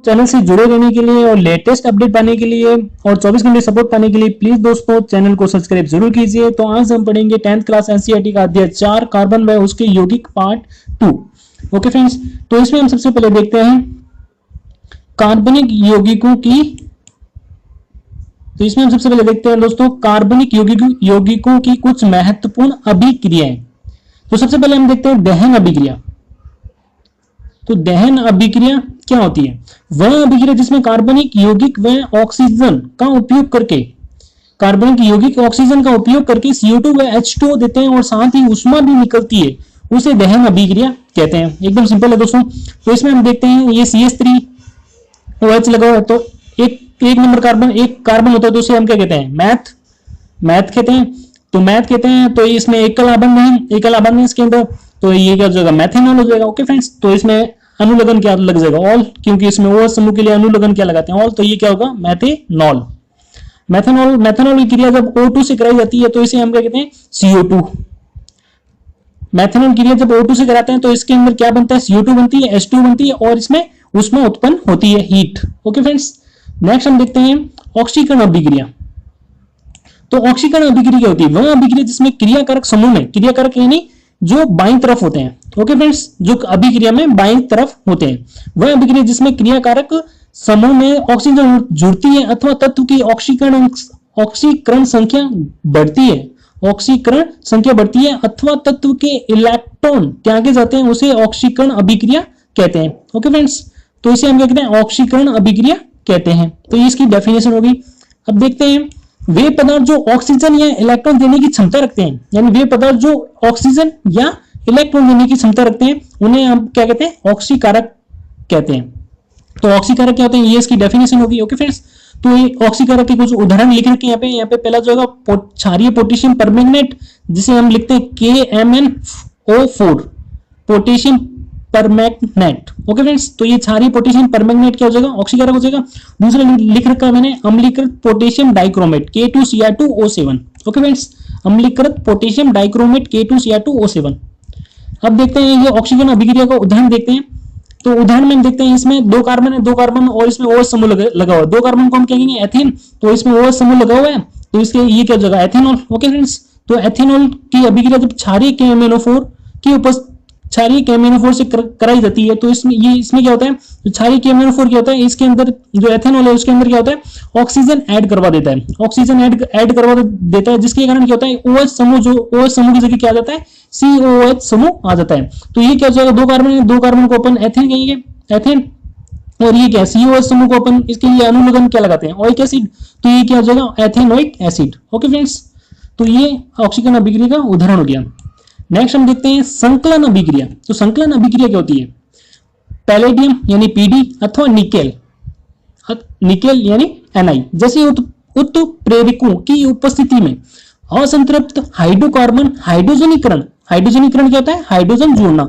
Channel से जुड़े रहने के लिए और लेटेस्ट अपडेट पाने के लिए और 24 घंटे सपोर्ट पाने के लिए प्लीज दोस्तों चैनल को सब्सक्राइब जरूर कीजिए। तो आज हम पढ़ेंगे 10th क्लास एनसीईआरटी का अध्याय 4 कार्बन व उसके यौगिक पार्ट 2। ओके फ्रेंड्स, तो इसमें हम सबसे पहले देखते हैं कार्बनिक यौगिकों की। तो इसमें हम सबसे पहले देखते हैं दोस्तों कार्बनिक यौगिकों की कुछ महत्वपूर्ण अभिक्रियाएं। तो सबसे पहले हम देखते हैं दहन अभिक्रिया। तो दहन अभिक्रिया क्या होती है? वह अभिक्रिया जिसमें कार्बनिक यौगिक व ऑक्सीजन का उपयोग करके कार्बनिक यौगिक ऑक्सीजन का उपयोग करके CO2 व H2O देते हैं और साथ ही ऊष्मा भी निकलती है, उसे दहन अभिक्रिया कहते हैं। एकदम सिंपल है दोस्तों। तो इसमें हम देखते हैं ये CH3OH लगा हुआ है, तो एक नंबर कार्बन होता है, तो उसे हम क्या कहते हैं? मैथ कहते हैं। तो मैथ कहते हैं। तो इसमें एकल आबंध है इसके अंदर, तो ये क्या हो जाएगा? मैथेनॉल हो जाएगा। ओके फ्रेंड्स, तो इसमें अनुलग्न क्या लग जाएगा? ऑल, क्योंकि इसमें OH समूह के लिए अनुलग्न क्या लगाते हैं? ऑल, तो ये क्या होगा? मैथेनॉल। मैथेनॉल की क्रिया जब O2 से कराई जाती है तो इसे हम क्या कहते हैं? CO2। मैथेनॉल क्रिया जब O2 से कराते हैं तो इसके अंदर क्या बनता है? CO2 बनती है, H2 बनती है और इसमें ऊष्मा उत्पन्न होती है, हीट। ओके फ्रेंड्स, नेक्स्ट हम देखते हैं ऑक्सीकरण अभिक्रिया। तो ऑक्सीकरण अभिक्रिया क्या होती है? वह अभिक्रिया जिसमें क्रियाकारक समूह में, क्रियाकारक यानी जो बाईं तरफ होते हैं, ओके फ्रेंड्स, जो अभिक्रिया में बाईं तरफ होते हैं, वह अभिक्रिया जिसमें क्रियाकारक समूह में ऑक्सीजन जुड़ती है अथवा तत्व की ऑक्सीकरण संख्या बढ़ती है अथवा तत्व के इलेक्ट्रॉन त्यागे जाते हैं, उसे ऑक्सीकरण अभिक्रिया कहते हैं। ओके फ्रेंड्स, तो इसे हम क्या कहते हैं? ऑक्सीकरण अभिक्रिया कहते हैं। तो ये इसकी डेफिनेशन होगी। अब देखते हैं वे पदार्थ जो ऑक्सीजन या इलेक्ट्रॉन देने की क्षमता रखते हैं, यानी वे पदार्थ जो ऑक्सीजन या इलेक्ट्रॉन देने की क्षमता रखते हैं, उन्हें हम क्या कहते हैं? ऑक्सीकारक कहते हैं। तो ऑक्सीकारक क्या होते हैं? ये इसकी डेफिनेशन होगी। ओके फ्रेंड्स, तो ये ऑक्सीकारक के कुछ उदाहरण लिख रखे हैं यहाँ पे पहला जो होगा क्षारीय पोटेशियम परमैंगनेट, जिसे हम लिखते हैं KMnO4, potassium permanganate. Okay friends, तो ये क्षारीय पोटेशियम परमैंगनेट क्या हो जाएगा? ऑक्सीकारक हो जाएगा। दूसरा लिख रखा है मैंने अम्लीकृत potassium dichromate K2Cr2O7। Okay friends, अम्लीकृत पोटेशियम डाइक्रोमेट K2Cr2O7। अब देखते हैं ये ऑक्सीजन अभिक्रिया का उदाहरण देखते हैं। तो उदाहरण में देखते हैं इसमें दो कार्बन और इसमें OH समूह लगा हुआ है। दो कार्बन को हम क्या कहेंगे? एथेन। तो इसमें OH समूह लगा हुआ है, तो इसके ये क्या हो जाएगा? एथेनॉल। ओके फ्रेंड्स, तो एथेनॉल की अभिक्रिया जब क्षारीय KMnO4 से कराई जाती है, तो इसमें क्या होता है? तो क्षारीय KMnO4 क्या होता है? इसके अंदर जो एथेनॉल है उसके अंदर क्या होता है? ऑक्सीजन ऐड करवा देता है। ऑक्सीजन ऐड करवा देता है, जिसके कारण क्या होता है? OH समूह की जगह क्या आ जाता है? COOH समूह आ जाता है। तो ये क्या हो जाएगा? दो कार्बन को अपन एथेन कहेंगे, एथेन। और ये क्या? COOH समूह को अपन इसके लिए अनुलग्न क्या लगाते हैं? Oic acid. तो ये क्या हो जाएगा? Ethanoic acid. ओके फ्रेंड्स, तो ये ऑक्सीकरण अभिक्रिया का उदाहरण हो गया। नेक्स्ट हम देखते हैं संकलन अभिक्रिया। तो संकलन अभिक्रिया क्या होती है? पैलेडियम यानी Pd अथवा निकेल यानी Ni जैसे उत्प्रेरकों की उपस्थिति में असंतृप्त हाइड्रोकार्बन हाइड्रोजनीकरण क्या होता है? हाइड्रोजन जोड़ना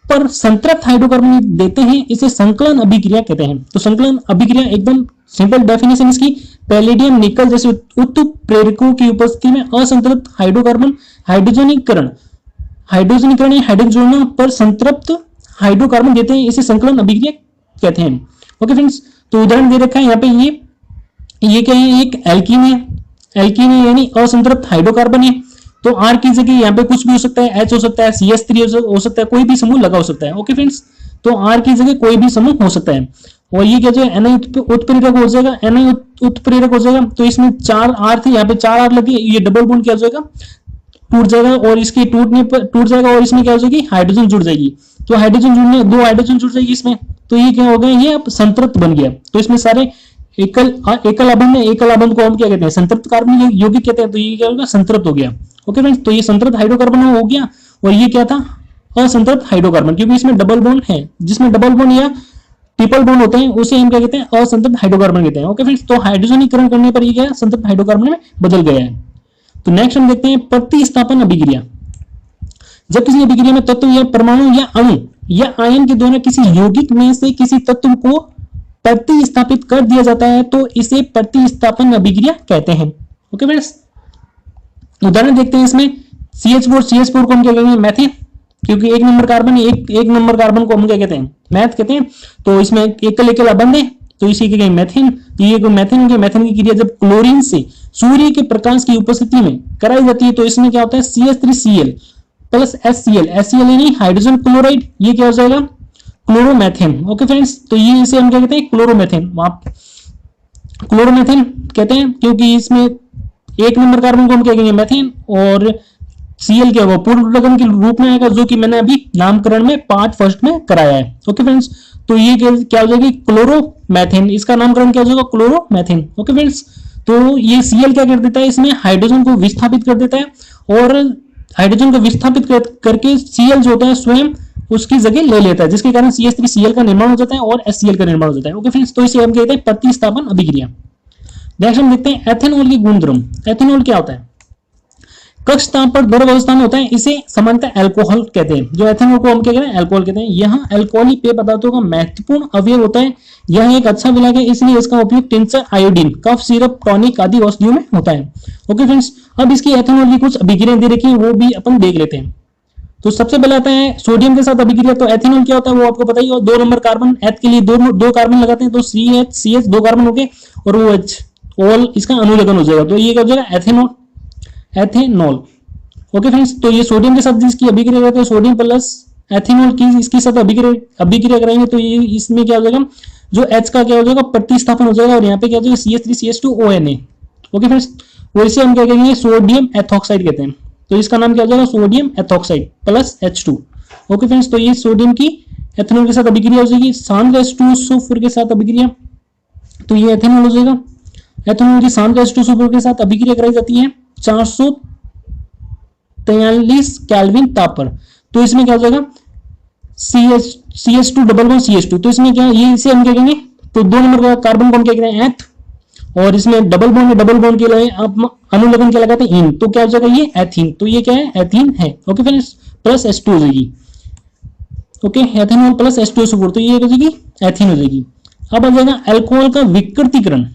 पर संतृप्त हाइड्रोकार्बन देते हैं, इसे संकलन अभिक्रिया कहते हैं। तो संकलन अभिक्रिया एकदम सिंपल डेफिनेशन इसकी, पैलेडियम निकल जैसे उत्प्रेरकों की उपस्थिति में असंतृप्त हाइड्रोकार्बन हाइड्रोजनीकरण या हाइड्रोजन जोड़ना पर संतृप्त हाइड्रोकार्बन देते हैं, इसे संकलन अभिक्रिया कहते हैं। ओके फ्रेंड्स, तो उदाहरण दे रखा है यहाँ पे ये क्या है? एक एल्कीन है यानी असंतृप्त हाइड्रोकार्बन है। तो R की जगह यहाँ पे कुछ भी हो सकता है, H हो सकता है, CH3 हो सकता है, कोई भी समूह लगा हो सकता है। ओके फ्रेंड्स, तो R की जगह कोई भी समूह हो सकता है। और ये क्या जो Ni उत्प्रेरक हो जाएगा, Ni उत्प्रेरक हो जाएगा। तो इसमें 4 R थे, यहाँ पे 4 R लगे, ये डबल बॉन्ड क्या हो जाएगा? टूट जाएगा और इसके टूट जाएगा और इसमें क्या हो जाएगी? हाइड्रोजन जुड़ जाएगी। तो हाइड्रोजन जुड़ने 2 हाइड्रोजन जुड़ जाएगी इसमें, तो ये क्या हो गया? ये अब संतृप्त बन गया। तो इसमें सारे एकल आबंध है, एकल आबंध को हम क्या कहते हैं? संतृप्त कार्बन यौगिक कहते हैं। तो ये क्या होगा? संतृप्त हो गया। ओके फ्रेंड्स, तो ये संतृप्त हाइड्रोकार्बन हो गया और ये क्या था? असंतृप्त हाइड्रोकार्बन, क्योंकि इसमें डबल बॉन्ड है। जिसमें डबल बॉन्ड या ट्रिपल बॉन्ड होते हैं उसे हम क्या कहते हैं? असंतृप्त हाइड्रोकार्बन कहते हैं। ओके फ्रेंड्स, तो हाइड्रोजनीकरण करने पर ये क्या है? संतृप्त हाइड्रोकार्बन में बदल गया है। तो नेक्स्ट हम देखते हैं प्रतिस्थापन अभिक्रिया। जब किसी अभिक्रिया में तत्व या परमाणु या अणु या आयन के द्वारा किसी यौगिक में से किसी तत्व को प्रतिस्थापित कर दिया जाता है तो इसे प्रतिस्थापन अभिक्रिया कहते हैं। ओके फ्रेंड्स, उदाहरण देखते हैं इसमें CH4 को हम क्या कहेंगे? मैथेन। क्योंकि एक नंबर कार्बन, एक नंबर कार्बन को हम क्या कहते हैं, मैथ कहते हैं। तो इसमें एकल एकल बंद है, तो इसी के मेथेन। ये मेथेन हो गया। मेथेन की क्रिया जब क्लोरीन से सूर्य के प्रकाश की उपस्थिति में कराई जाती है तो इसमें क्या होता है, CH3Cl प्लस HCl, HCl यानी हाइड्रोजन क्लोराइड, ये क्या हो जाएगा, क्लोरोमेथेन। ओके फ्रेंड्स, तो ये इसे हम क्या कहते हैं, क्लोरोमेथेन। क्लोरोमेथेन कहते हैं क्योंकि इसमें एक नंबर कार्बन को हम क्या कहेंगे, मेथेन, और Cl क्या होगा, पूर्ण लग्न के रूप में आएगा, जो कि मैंने अभी नामकरण में पार्ट फर्स्ट में कराया है। ओके फ्रेंड्स, तो ये क्या हो जाएगी, क्लोरोमेथेन, इसका नामकरण क्या हो जाएगा, क्लोरोमेथेन। ओके फ्रेंड्स, तो ये Cl क्या कर देता है, इसमें हाइड्रोजन को विस्थापित कर देता है, और हाइड्रोजन को विस्थापित करके Cl जो होता है स्वयं उसकी जगह ले लेता है, जिसके कारण CH3Cl का निर्माण हो जाता है और HCl का निर्माण हो जाता है। ओके फ्रेंड्स, तो इसे हम कहते हैं प्रतिस्थापन अभिक्रिया। नेक्स्ट हम देखते हैं एथेनॉल की गुणधर्म। एथेनॉल क्या होता है, कक्ष ताप पर द्रव अवस्था में होता है, इसे सामान्यतः अल्कोहल कहते हैं। जो एथेनॉल को हम क्या कहते हैं, अल्कोहल कहते हैं। यहाँ अल्कोहली पेय पदार्थों का महत्वपूर्ण अवयव होता है। यह एक अच्छा विलायक है, इसलिए इसका उपयोग tincture, iodine, cough syrup, tonic आदि औषधियों में होता है। ओके फ्रेंड्स, अब इसकी एथेनॉल की कुछ अभिक्रियाएं दे रखी है, वो भी अपन देख लेते हैं। तो सबसे पहले आता है सोडियम के साथ अभिक्रिया। तो एथेनॉल क्या होता है वो आपको पता ही है। 2 नंबर कार्बन, एथ के लिए दो कार्बन लगाते हैं, तो CH 2 कार्बन हो गए, और वो H ऑल इसका अनुलग्न हो जाएगा, तो ये क्या हो जाएगा, एथेनॉल, एथेनॉल। ओके फ्रेंड्स, तो ये सोडियम के साथ जिसकी अभिक्रिया करते हैं, सोडियम प्लस एथेनॉल की इसके साथ अभिक्रिया कराएंगे, तो ये इसमें क्या हो जाएगा, जो H का क्या हो जाएगा, प्रतिस्थापन हो जाएगा, और यहाँ पे क्या हो जाएगा, CH3CH2ONA। ओके फ्रेंड्स, वो इसे हम क्या कहेंगे, सोडियम एथॉक्साइड कहते हैं। तो इसका नाम क्या हो जाएगा, sodium ethoxide plus H2। Okay friends, तो ये सोडियम की एथेनॉल के साथ अभिक्रिया हो जाएगी। सांद्र H2SO4 के साथ अभिक्रिया, तो ये एथेनॉल हो जाएगा। एथेनॉल की सांद्र H2SO4 के साथ अभिक्रिया कराई जाती है 443 केल्विन ताप पर। तो इसमें क्या हो जाएगा, CH2 डबल बॉन्ड CH2। तो इसमें क्या, ये इसे हम क्या कहेंगे, तो 2 नंबर का कार्बन को हम क्या कहते हैं, एथ, और इसमें डबल बॉन्ड के लिए आप अनुलग्न क्या लगाते हैं, इन, तो क्या हो जाएगा, ये एथीन। तो ये क्या है, एथीन है। ओके फ्रेंड्स, प्लस H2 हो जाएगी। ओके, एथेनॉल प्लस H2SO4, तो ये हो जाएगी एथीन हो जाएगी। अब आ जाएगा अल्कोहल का विकृतीकरण।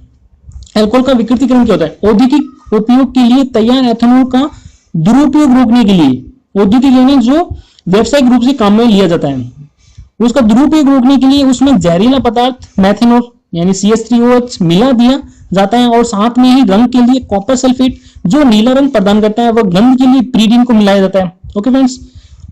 अल्कोहल का विकृतीकरण क्या होता है, औद्योगिक उपयोग के लिए तैयार एथेनॉल का दुरुपयोग रोकने के लिए, औद्योगिक यानी जो व्यावसायिक रूप से काम में लिया जाता है, उसका दुरुपयोग रोकने के लिए उसमें जहरीला पदार्थ मेथेनॉल यानी CH3OH मिला दिया जाता है, और साथ में ही रंग के लिए कॉपर सल्फेट जो नीला रंग प्रदान करता है, वह गंध के लिए प्रीडीन को मिलाया जाता है। ओके फ्रेंड्स,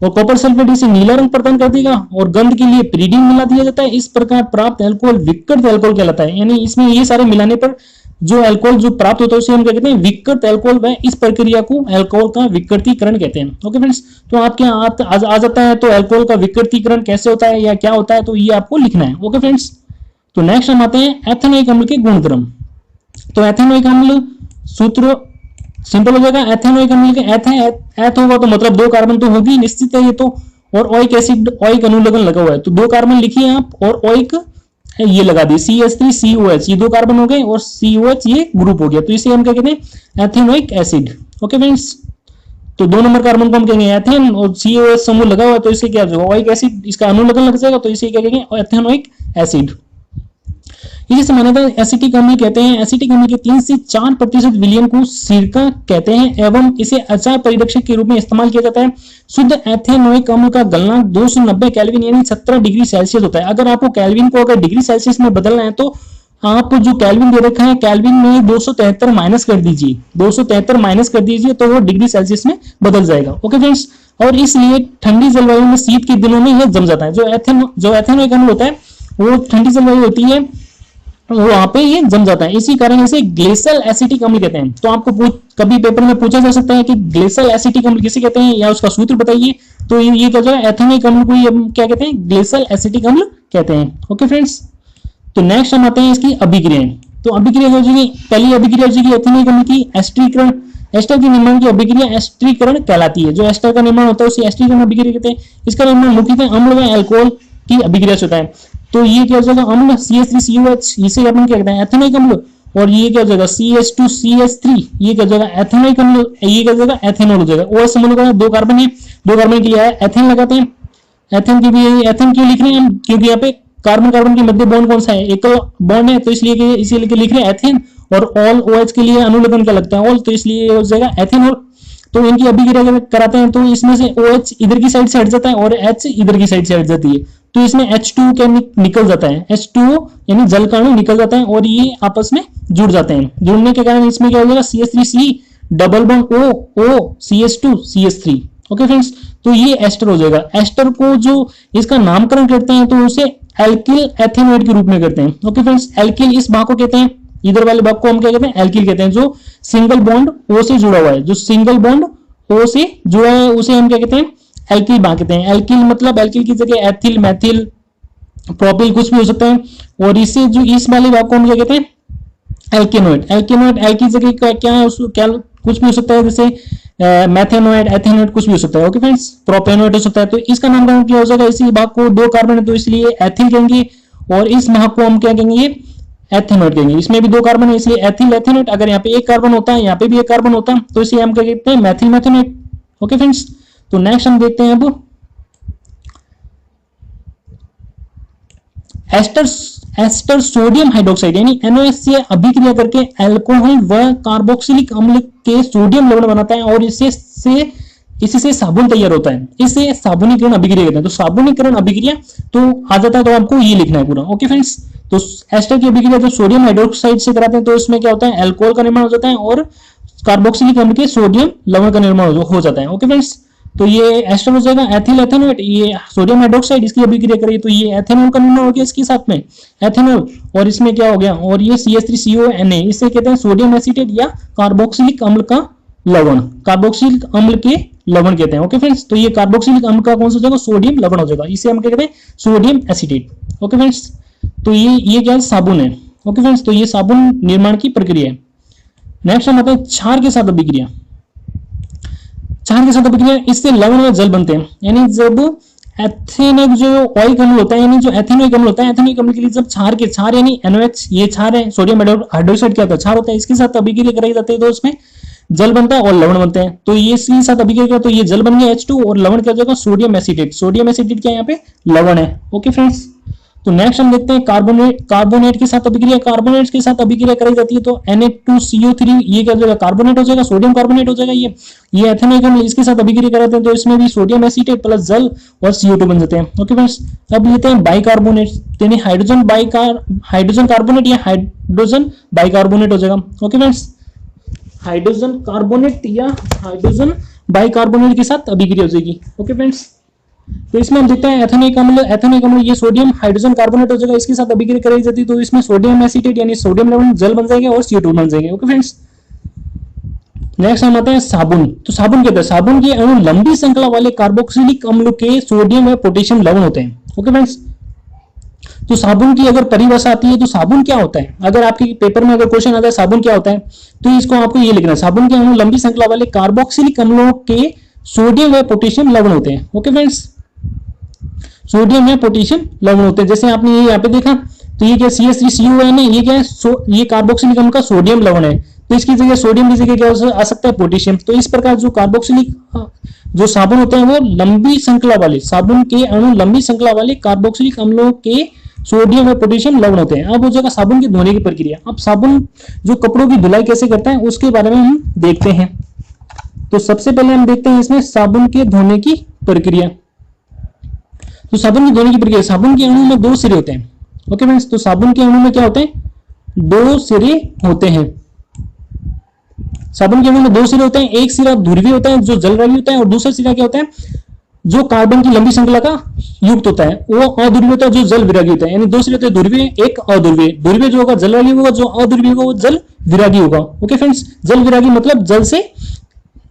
और कॉपर सल्फेट इसे नीला रंग प्रदान कर देगा, और गंध के लिए प्रीडीन मिला दिया जाता है। इस प्रकार प्राप्त अल्कोहल विकृत अल्कोहल कहलाता है। यानी इसमें ये सारे मिलाने पर जो अल्कोहल जो प्राप्त होता है उसे हम क्या कहते हैं, विकृत अल्कोहल। व इस प्रक्रिया को अल्कोहल का विकृतीकरण कहते हैं। ओके फ्रेंड्स, तो आपके यहाँ आ जाता है, तो अल्कोहल का विकृतीकरण कैसे होता है या क्या होता है, तो ये आपको लिखना है। ओके फ्रेंड्स, तो नेक्स्ट हम आते हैं एथेनोइक अम्ल के गुणधर्म। तो एथेनोइक अम्ल सूत्र सिंपल हो जाएगा। एथेनोइक अम्ल के एथ होगा तो मतलब 2 कार्बन तो होगी निश्चित है ये तो, और ओइक एसिड, ओइक अनुलग्न लगा हुआ है, तो 2 कार्बन लिखिए आप, और ओइक ये लगा दी, CH3COH, ये 2 कार्बन हो गए, और COH ये ग्रुप हो गया, तो इसे हम क्या कहते हैं, एथेनोइक एसिड। ओके फ्रेंड्स, तो 2 नंबर कार्बन को हम कहेंगे एथेन, और COH समूह लगा हुआ है, तो इसे क्या हो जाएगा, ओइक एसिड, इसका अनुलग्न लग जाएगा, तो इसे क्या कहेंगे, एथेनोइक एसिड। इसे सामान्यतः एसिटिक अम्ल कहते हैं। एसिटिक अम्ल के 3 से 4% विलयन को सिरका कहते हैं, एवं इसे अचार परिरक्षक के रूप में इस्तेमाल किया जाता है। शुद्ध एथेनोइक अम्ल का गलनांक 290 केल्विन यानी 17 डिग्री सेल्सियस होता है। अगर आपको केल्विन को अगर डिग्री सेल्सियस में बदलना है, तो आप जो केल्विन दे रखा है, केल्विन में 273 माइनस कर दीजिए, 273 माइनस कर दीजिए, तो वो डिग्री सेल्सियस में बदल जाएगा। ओके फ्रेंड्स, और इसलिए ठंडी जलवायु में, शीत के दिनों में यह जम जाता है। जो एथेनोइक अम्ल होता है वो ठंडी जलवायु होती है, वहां पे ये जम जाता है, इसी कारण इसे ग्लेशियल एसिटिक अम्ल कहते हैं। तो आपको कभी पेपर में पूछा जा सकता है कि ग्लेशियल एसिटिक अम्ल किसे कहते हैं, या उसका सूत्र बताइए, तो ये क्या है, एथेनोइक अम्ल को क्या कहते हैं, ग्लेशियल एसिटिक अम्ल कहते हैं। ओके फ्रेंड्स, तो नेक्स्ट हम आते हैं इसकी अभिक्रियाएं। तो अभिक्रिया हो जाएगी, पहली अभिक्रिया हो जाएगी एथेनोइक अम्ल की एस्टरीकरण। एस्टर के निर्माण की अभिक्रिया एस्टरीकरण कहलाती है। जो एस्टर का निर्माण होता है उसे एस्टरीकरण अभिक्रिया कहते हैं। इसका निर्माण मुख्यतः अम्ल व अल्कोहल की अभिक्रिया से होता है। तो ये क्या हो जाएगा, अम्ल CH3COH, इसे अपन क्या कहते हैं, एथेनोइक अम्ल, और ये क्या हो जाएगा, CH2CH3, ये क्या हो जाएगा, एथेनोइक अम्ल, ये क्या हो जाएगा, एथेनॉल हो जाएगा। OH समूह का 2 कार्बन है, 2 कार्बन के लिए एथेन लगाते हैं। एथेन की भी एथेन क्यों लिख रहे हैं हम, क्योंकि यहाँ पे कार्बन कार्बन के मध्य बॉन्ड कौन सा है, एकल बॉन्ड है, तो इसलिए इसीलिए लिख रहे हैं एथेन, और ऑल OH के लिए अनुलग्न क्या लगता है, ऑल, तो इसलिए हो जाएगा एथेनॉल। तो इनकी अभिक्रिया कराते हैं तो इसमें से OH इधर की साइड से हट जाता है और H इधर की साइड से हट जाती है, तो इसमें H2 क्या निकल जाता है, H2O यानी जल का अणु निकल जाता है और ये आपस में जुड़ जाते हैं। जुड़ने के कारण इसमें क्या हो जाएगा, CH3C double bond O CH2 CH3। Okay friends, तो ये एस्टर हो जाएगा। एस्टर को जो इसका नामकरण करते हैं तो उसे एल्किल एथेनोएट के रूप में करते हैं। ओके फ्रेंड्स, एल्किल इस भाग को कहते हैं, इधर वाले भाग को हम क्या कहते हैं, एल्किल कहते हैं। जो सिंगल बॉन्ड O से जुड़ा हुआ है, जो सिंगल बॉन्ड O से जुड़ा है उसे हम क्या कहते हैं, एल्किल भाग कहते हैं। एल्किल मतलब एल्किल की जगह एथिल, मैथिल, प्रोपिल कुछ भी हो सकता है, और इससे जो इस वाले भाग को हम क्या कहते हैं, एल्केनोएट। एल्केनोएट एल की जगह क्या है, क्या कुछ भी हो सकता है, जैसे मैथेनोएट, एथेनोएट कुछ भी हो सकता है। ओके फ्रेंड्स, प्रोपेनोएट हो सकता है। तो इसका नामकरण क्या हो जाएगा, इसी भाग को 2 कार्बन है तो इसलिए एथिल कहेंगे, और इस भाग को हम क्या कहेंगे, ये एथेनोएट कहेंगे। इसमें भी 2 कार्बन है इसलिए एथिल एथेनोएट। अगर यहाँ पे 1 कार्बन होता है, यहाँ पे भी 1 कार्बन होता है, तो इसे हम क्या कहते हैं, मैथिल मैथेनोएट। ओके फ्रेंड्स, तो नेक्स्ट हम देखते हैं अब एस्टर सोडियम हाइड्रोक्साइड यानी NaOH से अभिक्रिया करके अल्कोहल व कार्बोक्सिलिक अम्ल के सोडियम लवण बनाता है और इससे साबुन तैयार होता है। इसे साबुनीकरण अभिक्रिया कहते हैं। तो साबुनीकरण अभिक्रिया तो आ जाता है, तो आपको ये लिखना है पूरा। ओके फ्रेंड्स, तो एस्टर की अभिक्रिया जो सोडियम हाइड्रोक्साइड से कराते हैं तो इसमें क्या होता है, अल्कोहल का निर्माण हो जाता है और कार्बोक्सिलिक अम्ल के सोडियम लवण का निर्माण हो जाता है। ओके फ्रेंड्स, तो ये एस्टर हो जाएगा। एथिल एथेनोएट, ये सोडियम हाइड्रोक्साइड, इसकी अभिक्रिया करिए तो ये एथेनॉल का निर्माण हो गया इसके साथ में, एथेनॉल, और इसमें क्या हो गया, और ये CH3CONA, इससे कहते हैं सोडियम एसीटेट या कार्बोक्सिलिक अम्ल का लवण, कार्बोक्सिलिक अम्ल के लवण कहते हैं। ओके फ्रेंड्स, तो ये कार्बोक्सिलिक अम्ल का कौन सा हो जाएगा, सोडियम लवण हो जाएगा, इसे हम क्या कहते हैं, सोडियम एसीटेट। ओके फ्रेंड्स, तो ये क्या है, साबुन है। ओके फ्रेंड्स, तो ये साबुन निर्माण की प्रक्रिया है। नेक्स्ट हम आते हैं क्षार के साथ अभिक्रिया। क्षार के साथ अभिक्रिया, इससे लवण व जल बनते हैं। यानी जब एथेनोइक जो ऑइक अम्ल होता है, यानी जो एथेनोइक अम्ल होता है, एथेनोइक अम्ल के लिए जब क्षार यानी NaOH, ये क्षार है, सोडियम हाइड्रोक्साइड क्या होता है, क्षार होता है, इसके साथ अभिक्रिया कराई जाती है तो उसमें जल बनता है और लवण बनते हैं। तो ये इसके साथ अभिक्रिया, तो ये जल बन गया H2 और लवण क्या हो जाएगा, सोडियम एसीटेट। सोडियम एसीटेट क्या है, यहाँ पे लवण है। ओके फ्रेंड्स, तो नेक्स्ट हम देखते हैं कार्बोनेट के साथ अभिक्रिया। कार्बोनेट के साथ अभिक्रिया कराई जाती है तो Na2CO3, ये क्या हो जाएगा, कार्बोनेट हो जाएगा, सोडियम कार्बोनेट हो जाएगा। ये एथेनोइक अम्ल, इसके साथ अभिक्रिया कराते हैं तो इसमें भी सोडियम एसीटेट प्लस जल और CO2 बन जाते हैं। ओके फ्रेंड्स, अब लेते हैं बाइकार्बोनेट, यानी हाइड्रोजन कार्बोनेट या हाइड्रोजन बाइकार्बोनेट हो जाएगा। ओके फ्रेंड्स, हाइड्रोजन कार्बोनेट या हाइड्रोजन बाइकार्बोनेट के साथ अभिक्रिया हो जाएगी। ओके फ्रेंड्स, तो इसमें हम देखते हैं एथेनोइक अम्ल ये सोडियम हाइड्रोजन कार्बोनेट हो जाएगा, इसके साथ अभिक्रिया कराई जाती है तो इसमें सोडियम एसीटेट यानी सोडियम लवण जल बन जाएगा और CO2 बन जाएंगे। ओके फ्रेंड्स, नेक्स्ट हम आते हैं साबुन। तो साबुन क्या होता है, साबुन के अणु लंबी श्रृंखला वाले कार्बोक्सिलिक अम्ल के सोडियम व पोटेशियम लवण होते हैं। ओके फ्रेंड्स, तो साबुन की अगर परिभाषा आती है तो साबुन क्या होता है, अगर आपके पेपर में अगर क्वेश्चन आता है साबुन क्या होता है तो इसको आपको ये लिखना है, साबुन के अणु लंबी श्रृंखला वाले कार्बोक्सिलिक अम्लों के सोडियम व पोटेशियम लवण होते हैं। ओके फ्रेंड्स, सोडियम या पोटेशियम लवण होते हैं। जैसे आपने ये यहाँ पे देखा तो ये क्या CH3CON है, ये क्या है, ये कार्बोक्सिलिक अम्ल का सोडियम लवण है, तो इसकी जगह सोडियम की जगह क्या आ सकता है, पोटेशियम। तो इस प्रकार जो कार्बोक्सिलिक जो साबुन होते हैं वो लंबी श्रृंखला वाले, साबुन के अणु लंबी श्रृंखला वाले कार्बोक्सिलिक अम्लों के सोडियम और पोटेशियम लवण होते हैं। अब हो जाएगा साबुन की धोने की प्रक्रिया। अब साबुन जो कपड़ों की धुलाई कैसे करता है उसके बारे में हम देखते हैं। तो सबसे पहले हम देखते हैं इसमें साबुन के धोने की प्रक्रिया। तो साबुन की धोने की प्रक्रिया, साबुन के अणु में 2 सिरे होते हैं। ओके फ्रेंड्स, तो साबुन के अणु में क्या होते हैं, 2 सिरे होते हैं। साबुन के अणु में 2 सिरे होते हैं, एक सिरा ध्रुवीय होता है जो जलवायु होता है और दूसरा सिरा क्या होता है जो कार्बन की लंबी श्रृंखला का युक्त होता है, वो अध्रुवीय होता है जो जल विरागी होता है। यानी 2 सिरे होते हैं, ध्रुवीय एक अध्रुवीय। ध्रुवीय जो होगा जलवायु होगा, जो अध्रुवीय होगा वो जल विरागी होगा। ओके फ्रेंड्स, जल विरागी मतलब जल से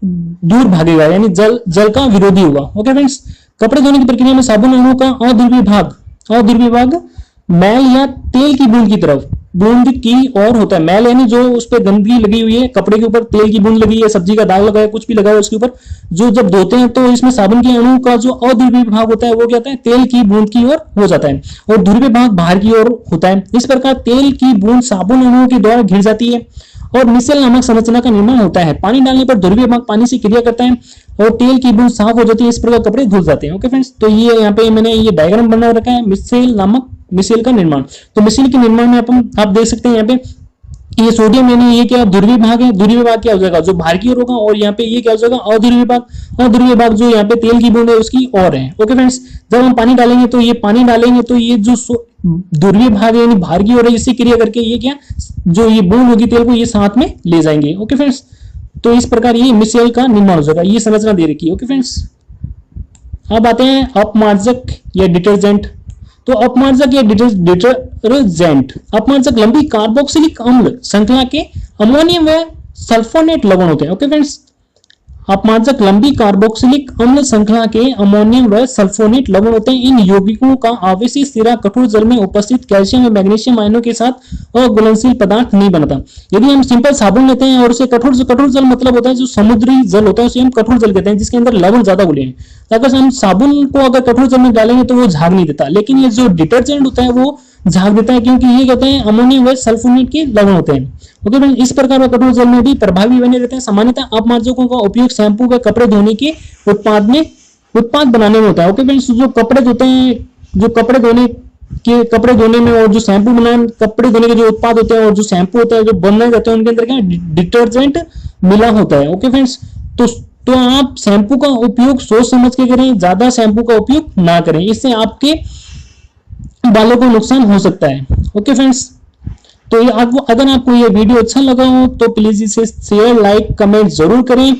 दूर भागेगा, यानी जल का विरोधी होगा। ओके फ्रेंड्स, कपड़े धोने की प्रक्रिया में साबुन अणु का अध्रुवीय भाग मैल या तेल की बूंद की ओर होता है। मैल यानी जो उस पर गंदगी लगी हुई है, कपड़े के ऊपर तेल की बूंद लगी है, सब्जी का दाग लगा है, कुछ भी लगा है उसके ऊपर, जो जब धोते हैं तो इसमें साबुन के अणु का जो अध्रुवीय भाग होता है वो क्या होता है, तेल की बूंद की ओर हो जाता है और ध्रुवीय भाग बाहर की ओर होता है। इस प्रकार तेल की बूंद साबुन अणुओं के द्वारा घिर जाती है और मिसेल नामक संरचना का निर्माण होता है। पानी डालने पर ध्रुवीय भाग पानी से क्रिया करता है और तेल की बूंद साफ हो जाती है। इस प्रकार कपड़े धुल जाते हैं। ओके फ्रेंड्स, तो ये यहाँ पे मैंने ये डायग्राम बना रखा है मिसेल का निर्माण। तो मिसेल के निर्माण में आप देख सकते हैं यहाँ पे ये सोडियम यानी ये क्या ध्रुवीय भाग है, ध्रुवीय भाग क्या हो जाएगा जो बाहर की ओर होगा, और यहाँ पे ये क्या हो जाएगा अध्रुवीय भाग, अध्रुवीय भाग जो यहाँ पे तेल की बूंद है उसकी ओर है। ओके फ्रेंड्स, जब हम पानी डालेंगे तो ये पानी डालेंगे तो ये जो ध्रुवीय भाग है यानी बाहर की ओर है, इससे क्रिया करके ये क्या जो ये बूंद होगी तेल को ये साथ में ले जाएंगे। ओके फ्रेंड्स, तो इस प्रकार ये मिसेल का निर्माण हो जाएगा, ये संरचना दे रखी है। ओके फ्रेंड्स, अब आते हैं अपमार्जक या डिटर्जेंट। तो अपमार्जक या डिटर्जेंट, अपमार्जक लंबी कार्बोक्सिलिक अम्ल श्रृंखला के अमोनियम व सल्फोनेट लवण होते हैं। ओके फ्रेंड्स, अपमार्जक लंबी कार्बोक्सिलिक अम्ल श्रृंखला के अमोनियम व सल्फोनेट लवण होते हैं। इन यौगिकों का आवेशी सिरा कठोर जल में उपस्थित कैल्शियम व मैग्नीशियम आयनों के साथ अघुलनशील पदार्थ नहीं बनता। यदि हम सिंपल साबुन लेते हैं और उसे कठोर जल मतलब होता है जो समुद्री जल होता है उसे हम कठोर जल कहते हैं, जिसके अंदर लवण ज्यादा घुले हैं। अगर हम साबुन को अगर कठोर जल में डालेंगे तो वो झाग नहीं देता, लेकिन ये जो डिटर्जेंट होता है वो झाग देता है, क्योंकि ये कहते हैं अमोनियम व सल्फोनेट के लवण होते हैं। ओके फ्रेंड्स, इस प्रकार वे कठोर जल में भी प्रभावी बने रहते हैं। सामान्यतः अपमार्जकों का उपयोग शैम्पू व कपड़े धोने के उत्पाद बनाने में होता है। ओके फ्रेंड्स, जो कपड़े धोते हैं, जो कपड़े धोने में और जो शैम्पू बनाने कपड़े धोने के जो उत्पाद होते हैं और जो शैम्पू होता है जो बनाए जाते हैं उनके अंदर क्या डिटर्जेंट मिला होता है। ओके फ्रेंड्स, तो आप शैम्पू का उपयोग सोच समझ के करें, ज्यादा शैम्पू का उपयोग ना करें, इससे आपके बालों को नुकसान हो सकता है। ओके फ्रेंड्स, तो अगर आपको ये वीडियो अच्छा लगा हो तो प्लीज इसे शेयर लाइक कमेंट जरूर करें।